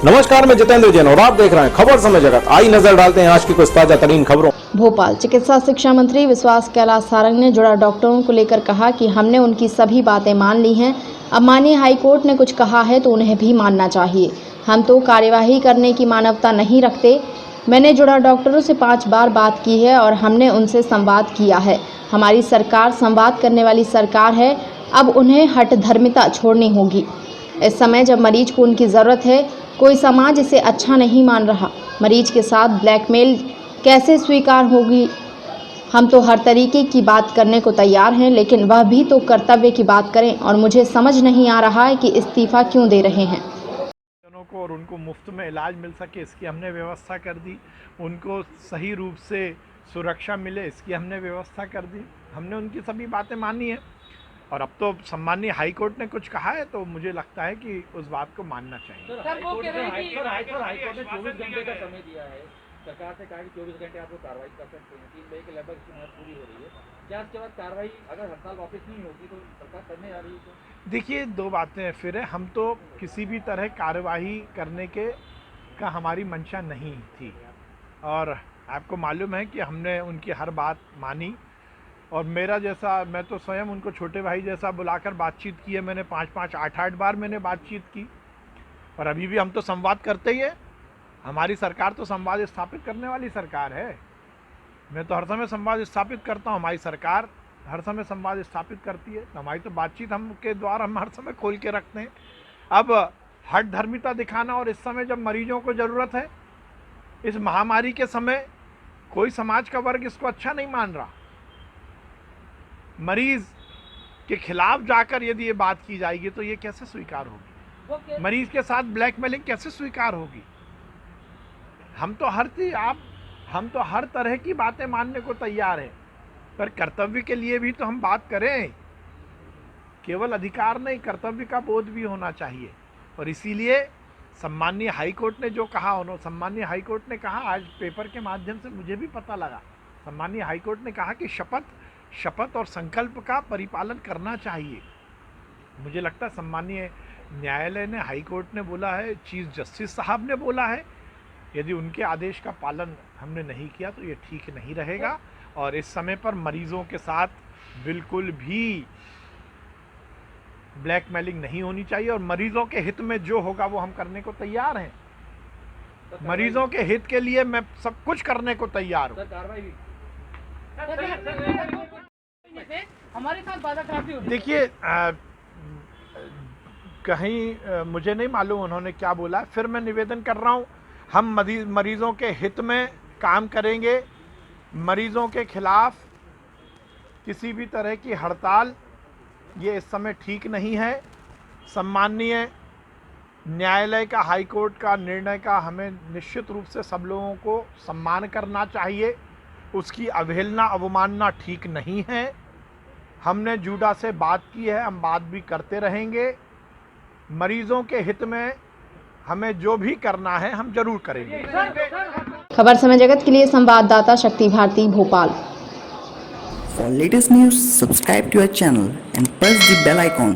नमस्कार, मैं जितेंद्र जैन और आप देख रहे हैं खबर समय जगत। आई नजर डालते हैं आज की कुछ ताजा तरीन खबरों। भोपाल चिकित्सा शिक्षा मंत्री विश्वास कैलाश सारंग ने जुड़ा डॉक्टरों को लेकर कहा कि हमने उनकी सभी बातें मान ली हैं। अब माननीय हाईकोर्ट ने कुछ कहा है तो उन्हें भी मानना चाहिए। हम तो कार्यवाही करने की मानवता नहीं रखते। मैंने जुड़ा डॉक्टरों से 5 बार बात की है और हमने उनसे संवाद किया है। हमारी सरकार संवाद करने वाली सरकार है। अब उन्हें हठधर्मिता छोड़नी होगी। इस समय जब मरीज को उनकी ज़रूरत है, कोई समाज इसे अच्छा नहीं मान रहा। मरीज के साथ ब्लैकमेल कैसे स्वीकार होगी? हम तो हर तरीके की बात करने को तैयार हैं, लेकिन वह भी तो कर्तव्य की बात करें और मुझे समझ नहीं आ रहा है कि इस्तीफ़ा क्यों दे रहे हैं। को और उनको मुफ्त में इलाज मिल सके, इसकी हमने व्यवस्था कर दी। उनको सही रूप से सुरक्षा मिले, इसकी हमने व्यवस्था कर दी। हमने उनकी सभी बातें मानी है और अब तो सम्मानीय हाई कोर्ट ने कुछ कहा है तो मुझे लगता है कि उस बात को मानना चाहिए। सर वो कह रहे हैं कि हाईकोर्ट ने 24 घंटे का समय दिया है। सरकार से कहा कि 24 घंटे आप लोग कार्रवाई कर सकते हैं। 3 मई के लगभग इसकी मुहर पूरी हो रही है। क्या इसके बाद कार्रवाई अगर हड़ताल वापस नहीं होगी तो सरकार करने जा रही है? तो देखिए, दो बातें फिर है। हम तो किसी भी तरह कार्रवाई करने के का हमारी मंशा नहीं थी और आपको मालूम है कि हमने उनकी हर बात मानी और मेरा जैसा, मैं तो स्वयं उनको छोटे भाई जैसा बुलाकर बातचीत की है। मैंने 5-5, 8-8 बार मैंने बातचीत की और अभी भी हम तो संवाद करते ही है। हमारी सरकार तो संवाद स्थापित करने वाली सरकार है। मैं तो हर समय संवाद स्थापित करता हूँ, हमारी सरकार हर समय संवाद स्थापित करती है। तो हमारी तो बातचीत हम के द्वारा हम हर समय खोल के रखते हैं। अब हठधर्मिता दिखाना और इस समय जब मरीजों को ज़रूरत है, इस महामारी के समय कोई समाज का वर्ग इसको अच्छा नहीं मान रहा। मरीज के खिलाफ जाकर यदि ये बात की जाएगी तो ये कैसे स्वीकार होगी? मरीज के साथ ब्लैकमेलिंग कैसे स्वीकार होगी? हम तो हर तरह की बातें मानने को तैयार हैं, पर कर्तव्य के लिए भी तो हम बात करें। केवल अधिकार नहीं, कर्तव्य का बोध भी होना चाहिए। और इसीलिए सम्मानीय हाईकोर्ट ने जो कहा, सम्मानीय हाईकोर्ट ने कहा, आज पेपर के माध्यम से मुझे भी पता लगा, सम्मानीय हाईकोर्ट ने कहा कि शपथ और संकल्प का परिपालन करना चाहिए। मुझे लगता है सम्मानीय न्यायालय ने, हाईकोर्ट ने बोला है, चीफ जस्टिस साहब ने बोला है, यदि उनके आदेश का पालन हमने नहीं किया तो ये ठीक नहीं रहेगा। और इस समय पर मरीजों के साथ बिल्कुल भी ब्लैकमेलिंग नहीं होनी चाहिए और मरीजों के हित में जो होगा वो हम करने को तैयार हैं। मरीजों के हित के लिए मैं सब कुछ करने को तैयार हूँ। हमारे साथ बाधाप्राप्ति हो रही है। देखिए, कहीं मुझे नहीं मालूम उन्होंने क्या बोला। फिर मैं निवेदन कर रहा हूँ, हम मरीजों के हित में काम करेंगे। मरीजों के खिलाफ किसी भी तरह की हड़ताल ये इस समय ठीक नहीं है। सम्माननीय न्यायालय का, हाईकोर्ट का निर्णय का हमें निश्चित रूप से सब लोगों को सम्मान करना चाहिए। उसकी अवहेलना, अवमानना ठीक नहीं है। हमने जूडा से बात की है, हम बात भी करते रहेंगे। मरीजों के हित में हमें जो भी करना है हम जरूर करेंगे। खबर समय जगत के लिए संवाददाता शक्ति Bharti, Bhopal. For latest news, subscribe to our channel and press the bell icon.